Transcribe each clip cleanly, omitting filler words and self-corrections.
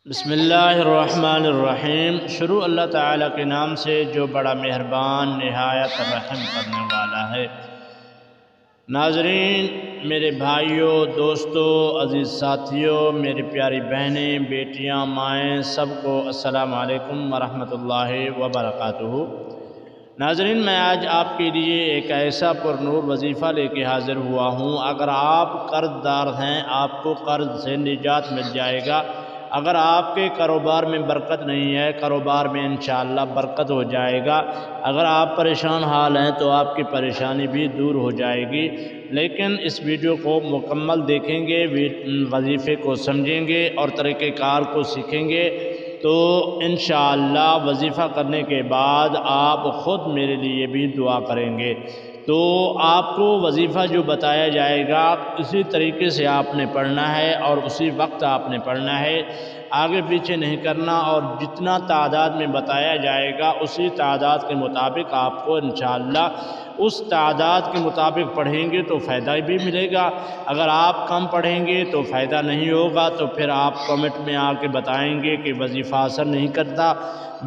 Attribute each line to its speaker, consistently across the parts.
Speaker 1: بسم اللہ الرحمن الرحیم۔ شروع اللہ تعالیٰ کے نام سے جو بڑا مہربان نہایت رحم کرنے والا ہے۔ ناظرین، میرے بھائیوں، دوستوں، عزیز ساتھیوں، میری پیاری بہنیں، بیٹیاں، مائیں، سب کو السلام علیکم ورحمۃ اللہ وبرکاتہ۔ ناظرین، میں آج آپ کے لیے ایک ایسا پر نور وظیفہ لے کے حاضر ہوا ہوں۔ اگر آپ قرض دار ہیں، آپ کو قرض سے نجات مل جائے گا۔ اگر آپ کے کاروبار میں برکت نہیں ہے، کاروبار میں انشاءاللہ برکت ہو جائے گا۔ اگر آپ پریشان حال ہیں تو آپ کی پریشانی بھی دور ہو جائے گی۔ لیکن اس ویڈیو کو مکمل دیکھیں گے، وظیفے کو سمجھیں گے اور طریقہ کار کو سیکھیں گے تو انشاءاللہ وظیفہ کرنے کے بعد آپ خود میرے لیے بھی دعا کریں گے۔ تو آپ کو وظیفہ جو بتایا جائے گا اسی طریقے سے آپ نے پڑھنا ہے اور اسی وقت آپ نے پڑھنا ہے، آگے پیچھے نہیں کرنا، اور جتنا تعداد میں بتایا جائے گا اسی تعداد کے مطابق آپ کو انشاءاللہ اس تعداد کے مطابق پڑھیں گے تو فائدہ بھی ملے گا۔ اگر آپ کم پڑھیں گے تو فائدہ نہیں ہوگا، تو پھر آپ کمنٹ میں آ کے بتائیں گے کہ وظیفہ اثر نہیں کرتا،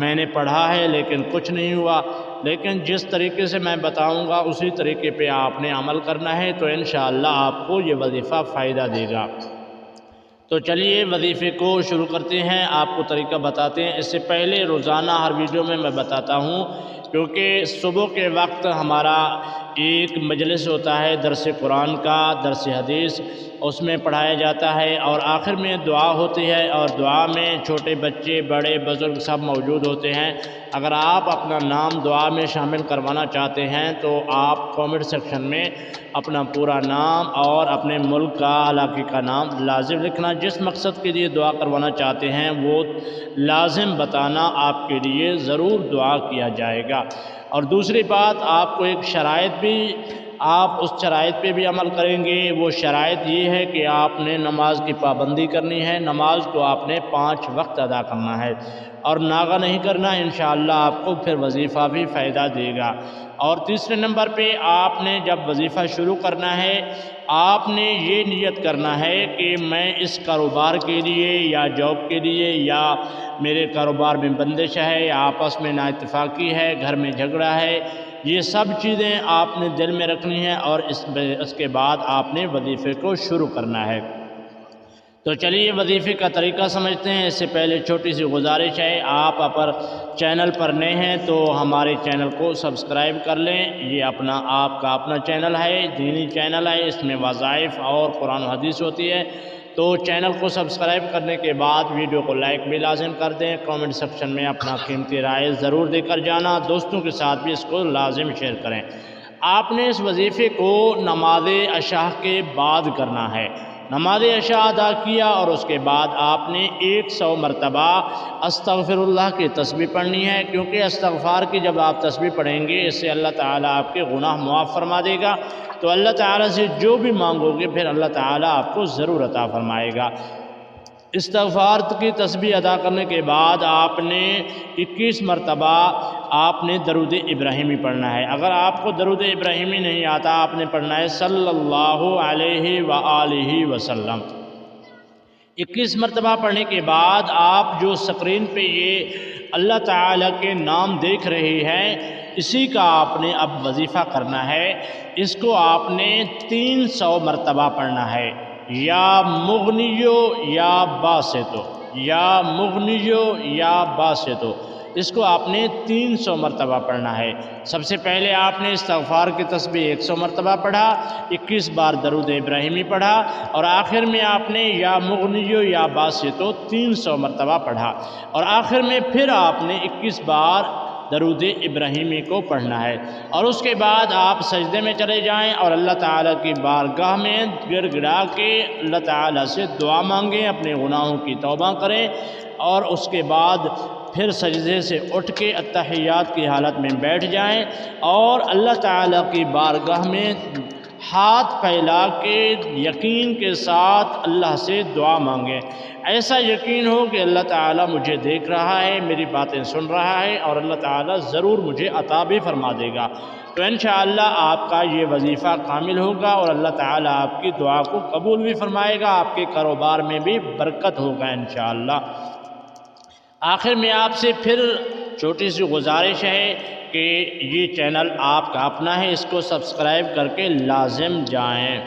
Speaker 1: میں نے پڑھا ہے لیکن کچھ نہیں ہوا۔ لیکن جس طریقے سے میں بتاؤں گا اسی طریقے پہ آپ نے عمل کرنا ہے تو انشاءاللہ آپ کو یہ وظیفہ فائدہ دے گا۔ تو چلیے وظیفے کو شروع کرتے ہیں، آپ کو طریقہ بتاتے ہیں۔ اس سے پہلے روزانہ ہر ویڈیو میں بتاتا ہوں، کیونکہ صبح کے وقت ہمارا ایک مجلس ہوتا ہے درس قرآن کا، درس حدیث، اس میں پڑھایا جاتا ہے، اور آخر میں دعا ہوتی ہے، اور دعا میں چھوٹے بچے، بڑے، بزرگ سب موجود ہوتے ہیں۔ اگر آپ اپنا نام دعا میں شامل کروانا چاہتے ہیں تو آپ کامنٹ سیکشن میں اپنا پورا نام اور اپنے ملک کا، علاقے کا نام لازم لکھنا۔ جس مقصد کے لیے دعا کروانا چاہتے ہیں وہ لازم بتانا، آپ کے لیے ضرور دعا کیا جائے گا۔ اور دوسری بات، آپ کو ایک شرائط بھی، آپ اس شرائط پہ بھی عمل کریں گے۔ وہ شرائط یہ ہے کہ آپ نے نماز کی پابندی کرنی ہے، نماز کو آپ نے 5 وقت ادا کرنا ہے اور ناغہ نہیں کرنا، انشاءاللہ آپ کو پھر وظیفہ بھی فائدہ دے گا۔ اور تیسرے نمبر پہ آپ نے جب وظیفہ شروع کرنا ہے، آپ نے یہ نیت کرنا ہے کہ میں اس کاروبار کے لیے یا جاب کے لیے یا میرے کاروبار میں بندش ہے یا آپس میں نا اتفاقی ہے، گھر میں جھگڑا ہے، یہ سب چیزیں آپ نے دل میں رکھنی ہیں اور اس کے بعد آپ نے وظیفے کو شروع کرنا ہے۔ تو چلیے وظیفے کا طریقہ سمجھتے ہیں۔ اس سے پہلے چھوٹی سی گزارش ہے، آپ اگر چینل پر نئے ہیں تو ہمارے چینل کو سبسکرائب کر لیں۔ یہ آپ کا اپنا چینل ہے، دینی چینل ہے، اس میں وظائف اور قرآن و حدیث ہوتی ہے۔ تو چینل کو سبسکرائب کرنے کے بعد ویڈیو کو لائک بھی لازم کر دیں، کامنٹ سیکشن میں اپنا قیمتی رائے ضرور دے کر جانا، دوستوں کے ساتھ بھی اس کو لازم شیئر کریں۔ آپ نے اس وظیفے کو نماز عشاء کے بعد کرنا ہے۔ نماز عشاء ادا کیا اور اس کے بعد آپ نے 100 مرتبہ استغفر اللہ کی تسبیح پڑھنی ہے، کیونکہ استغفار کی جب آپ تسبیح پڑھیں گے اس سے اللہ تعالیٰ آپ کے گناہ معاف فرما دے گا۔ تو اللہ تعالیٰ سے جو بھی مانگو گے پھر اللہ تعالیٰ آپ کو ضرور عطا فرمائے گا۔ استغفار کی تسبیح ادا کرنے کے بعد آپ نے 21 مرتبہ آپ نے درود ابراہیمی پڑھنا ہے۔ اگر آپ کو درود ابراہیمی نہیں آتا، آپ نے پڑھنا ہے صلی اللہ علیہ وآلہ وسلم۔ 21 مرتبہ پڑھنے کے بعد آپ جو اسکرین پہ یہ اللہ تعالیٰ کے نام دیکھ رہے ہیں، اسی کا آپ نے اب وظیفہ کرنا ہے۔ اس کو آپ نے 300 مرتبہ پڑھنا ہے، یا مغنیو یا باسطو، یا مغنیو یا باسطو، اس کو آپ نے 300 مرتبہ پڑھنا ہے۔ سب سے پہلے آپ نے استغفار کی تسبیح 100 مرتبہ پڑھا، 21 بار درود ابراہیمی پڑھا، اور آخر میں آپ نے یا مغنیو یا باسطو 300 مرتبہ پڑھا، اور آخر میں پھر آپ نے 21 بار درود ابراہیمی کو پڑھنا ہے۔ اور اس کے بعد آپ سجدے میں چلے جائیں اور اللہ تعالیٰ کی بارگاہ میں گر گڑا کے اللہ تعالیٰ سے دعا مانگیں، اپنے گناہوں کی توبہ کریں، اور اس کے بعد پھر سجدے سے اٹھ کے التحیات کی حالت میں بیٹھ جائیں اور اللہ تعالیٰ کی بارگاہ میں ہاتھ پھیلا کے یقین کے ساتھ اللہ سے دعا مانگیں۔ ایسا یقین ہو کہ اللہ تعالیٰ مجھے دیکھ رہا ہے، میری باتیں سن رہا ہے، اور اللہ تعالیٰ ضرور مجھے عطا بھی فرما دے گا۔ تو انشاءاللہ آپ کا یہ وظیفہ کامل ہوگا اور اللہ تعالیٰ آپ کی دعا کو قبول بھی فرمائے گا، آپ کے کاروبار میں بھی برکت ہوگا انشاءاللہ۔ آخر میں آپ سے پھر چھوٹی سی گزارش ہے کہ یہ چینل آپ کا اپنا ہے، اس کو سبسکرائب کر کے لازم جائیں۔